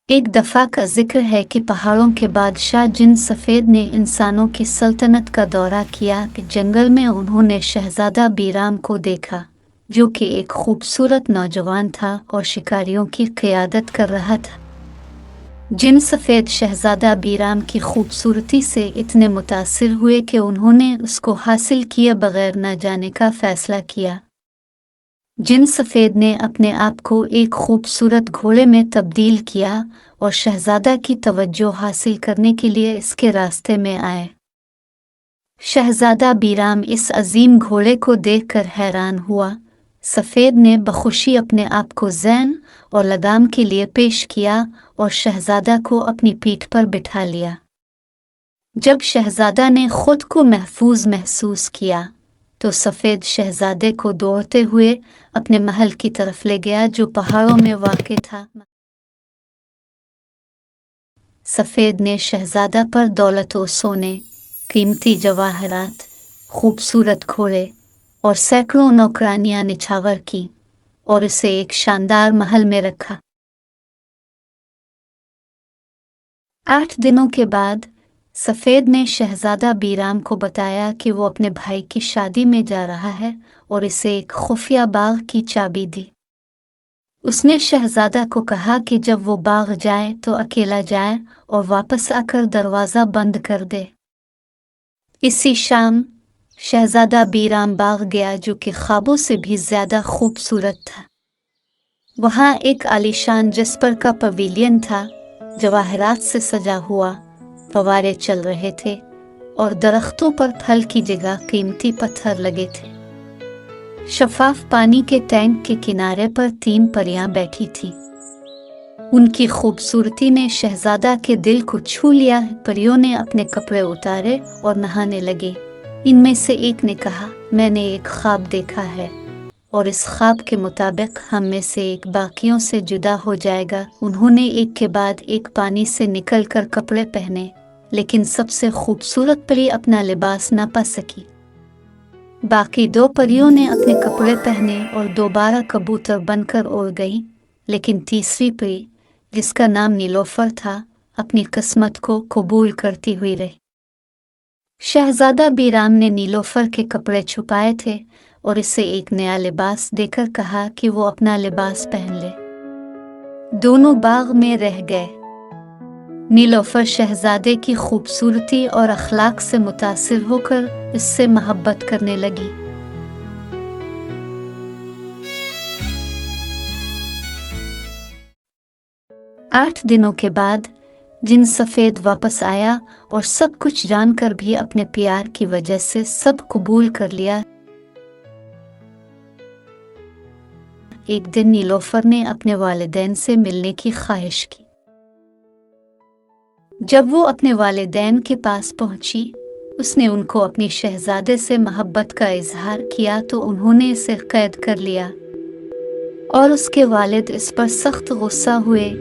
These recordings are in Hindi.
एक दफ़ा का जिक्र है कि पहाड़ों के बादशाह जिन सफ़ेद ने इंसानों की सल्तनत का दौरा किया कि जंगल में उन्होंने शहज़ादा बीराम को देखा, जो कि एक खूबसूरत नौजवान था और शिकारियों की क़ियादत कर रहा था। जिन सफ़ेद शहज़ादा बीराम की खूबसूरती से इतने मुतासिर हुए कि उन्होंने उसको हासिल किए बगैर न जाने का फ़ैसला किया। जिन सफ़ेद ने अपने आप को एक खूबसूरत घोड़े में तब्दील किया और शहज़ादा की तवज्जो हासिल करने के लिए इसके रास्ते में आए। शहज़ादा बीराम इस अजीम घोड़े को देखकर हैरान हुआ। सफ़ेद ने बखुशी अपने आप को ज़ैन और लगाम के लिए पेश किया और शहज़ादा को अपनी पीठ पर बिठा लिया। जब शहज़ादा ने खुद को महफूज महसूस किया तो सफ़ेद शहज़ादे को दौड़ते हुए अपने महल की तरफ ले गया, जो पहाड़ों में वाक़ था। सफ़ेद ने शहज़ादा पर दौलत और सोने, कीमती जवाहरात, खूबसूरत घोड़े और सैकड़ों नौकरानियां निछावर की और इसे एक शानदार महल में रखा। 8 दिनों के बाद सफ़ेद ने शहज़ादा बीराम को बताया कि वो अपने भाई की शादी में जा रहा है और इसे एक खुफिया बाग की चाबी दी। उसने शहज़ादा को कहा कि जब वो बाग जाए तो अकेला जाए और वापस आकर दरवाज़ा बंद कर दे। इसी शाम शहज़ादा बीराम बाग गया, जो कि ख्वाबों से भी ज़्यादा खूबसूरत था। वहाँ एक आलीशान जिस्पर का पवेलियन था, जवाहरात से सजा हुआ, फव्वारे चल रहे थे और दरख्तों पर फल की जगह कीमती पत्थर लगे थे। शफाफ पानी के टैंक के किनारे पर 3 परियां बैठी थीं। उनकी खूबसूरती ने शहज़ादा के दिल को छू लिया। परियों ने अपने कपड़े उतारे और नहाने लगे। इनमें से एक ने कहा, मैंने एक ख्वाब देखा है और इस ख्वाब के मुताबिक हम में से एक बाकियों से जुदा हो जाएगा। उन्होंने एक के बाद एक पानी से निकलकर कपड़े पहने, लेकिन सबसे खूबसूरत परी अपना लिबास न पा सकी। बाकी 2 परियों ने अपने कपड़े पहने और दोबारा कबूतर बनकर उड़ गई, लेकिन तीसरी परी, जिसका नाम नीलोफर था, अपनी किस्मत को कबूल करती हुई रही। शहज़ादा बीराम ने नीलोफर के कपड़े छुपाए थे और इसे एक नया लिबास देकर कहा कि वो अपना लिबास पहन ले। दोनों बाग में रह गए। नीलोफर शहज़ादे की खूबसूरती और अखलाक से मुतासिर होकर इससे मोहब्बत करने लगी। आठ दिनों के बाद जिन सफ़ेद वापस आया और सब कुछ जानकर भी अपने प्यार की वजह से सब कबूल कर लिया। एक दिन नीलोफर ने अपने वालिदैन से मिलने की ख्वाहिश की। जब वो अपने वालिदैन के पास पहुंची, उसने उनको अपनी शहज़ादे से मोहब्बत का इजहार किया तो उन्होंने इसे कैद कर लिया और उसके वालिद इस पर सख्त गुस्सा हुए।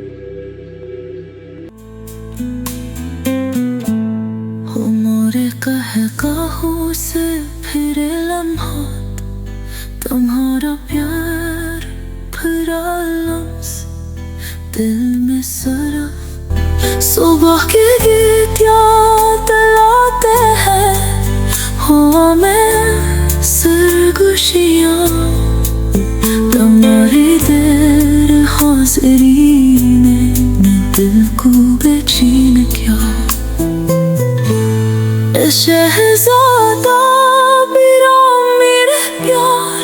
कहकाहों से फिरे लम्हात, तुम्हारा प्यार भरा लफ्ज़ दिल में सरा। सुबह के गीत याद दिलाते हैं, हुआ में सरगोशियाँ, तुम्हारी देर हाज़िरी ने दिल को बेचैन किया। शहज़ादा बीराम मेरे प्यार,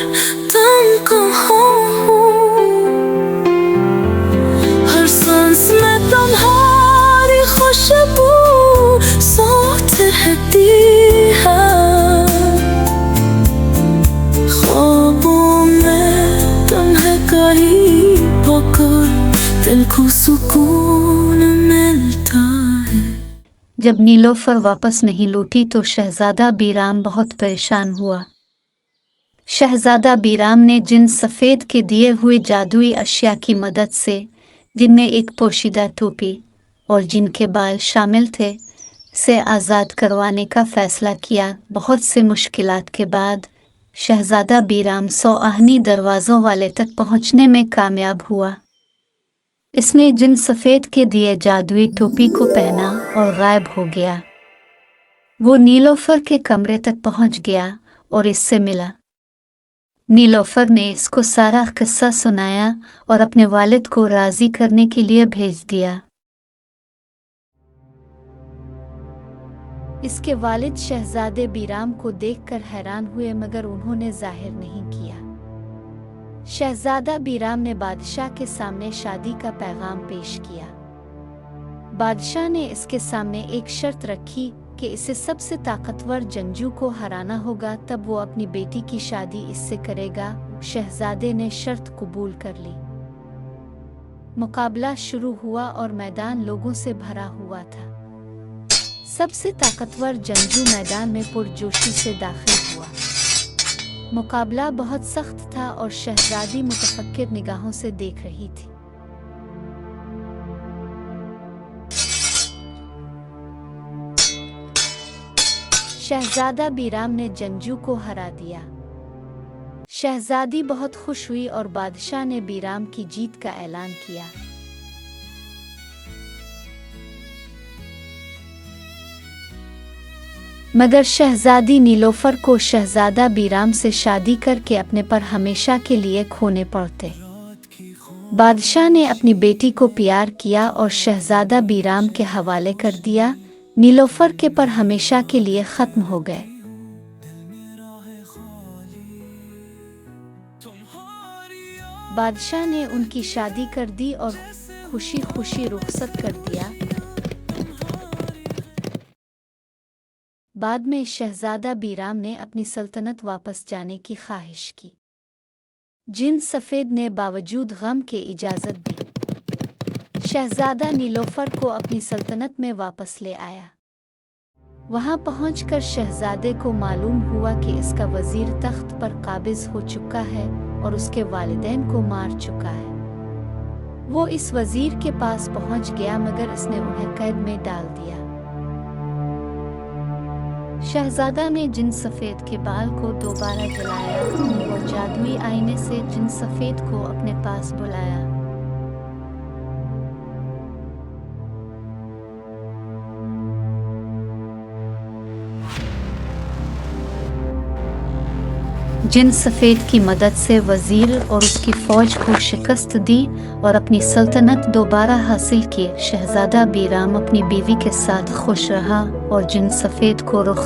तुम कहाँ हो? हर सांस में तुम्हारी खुशबू साथ रहती है। ख्वाबों में तुम्हें कहीं पाकर दिल को सुकून मिलता है। जब नीलोफर वापस नहीं लौटी तो शहज़ादा बीराम बहुत परेशान हुआ। शहज़ादा बीराम ने जिन सफ़ेद के दिए हुए जादुई अशिया की मदद से, जिनमें एक पोशीदा टोपी और जिनके बाल शामिल थे, से आज़ाद करवाने का फ़ैसला किया। बहुत से मुश्किलात के बाद शहज़ादा बीराम 100 आहनी दरवाज़ों वाले तक पहुँचने में कामयाब हुआ। इसने जिन सफ़ेद के दिए जादुई टोपी को पहना और गायब हो गया। वो नीलोफर के कमरे तक पहुंच गया और इससे मिला। नीलोफर ने इसको सारा किस्सा सुनाया और अपने वालिद को राज़ी करने के लिए भेज दिया। इसके वालिद शहजादे बीराम को देखकर हैरान हुए, मगर उन्होंने जाहिर नहीं किया। शहजादा बीराम ने बादशाह के सामने शादी का पैगाम पेश किया। बादशाह ने इसके सामने एक शर्त रखी कि इसे सबसे ताकतवर जंगजू को हराना होगा, तब वो अपनी बेटी की शादी इससे करेगा। शहजादे ने शर्त कबूल कर ली। मुकाबला शुरू हुआ और मैदान लोगों से भरा हुआ था। सबसे ताकतवर जंगजू मैदान में पुरजोशी से दाखिल हुआ। मुकाबला बहुत सख्त था और शहजादी मुतफक्किर निगाहों से देख रही थी। शहजादा बीराम ने जंगजू को हरा दिया। शहजादी बहुत खुश हुई और बादशाह ने बीराम की जीत का ऐलान किया। मगर शहजादी नीलोफर को शहजादा बीराम से शादी करके अपने पर हमेशा के लिए खोने पड़ते। बादशाह ने अपनी बेटी को प्यार किया और शहजादा बीराम के हवाले कर दिया। नीलोफर के पर हमेशा के लिए खत्म हो गए। बादशाह ने उनकी शादी कर दी और खुशी खुशी रुखसत कर दिया। बाद में शहजादा बीराम ने अपनी सल्तनत वापस जाने की ख्वाहिश की। जिन सफ़ेद ने बावजूद गम के इजाज़त दी। शहजादा नीलोफर को अपनी सल्तनत में वापस ले आया। वहां पहुंचकर शहजादे को मालूम हुआ कि इसका वजीर तख्त पर काबिज हो चुका है और उसके वालिदैन को मार चुका है। वो इस वजीर के पास पहुंच गया, मगर इसने उन्हें कैद में डाल दिया। शहजादा ने जिन सफ़ेद के बाल को दोबारा जलाया और जादुई आईने से जिन सफ़ेद को अपने पास बुलाया। जिन सफ़ेद की मदद से वजीर और उसकी फ़ौज को शिकस्त दी और अपनी सल्तनत दोबारा हासिल की। शहजादा बीराम अपनी बीवी के साथ खुश रहा और जिन सफ़ेद को रुख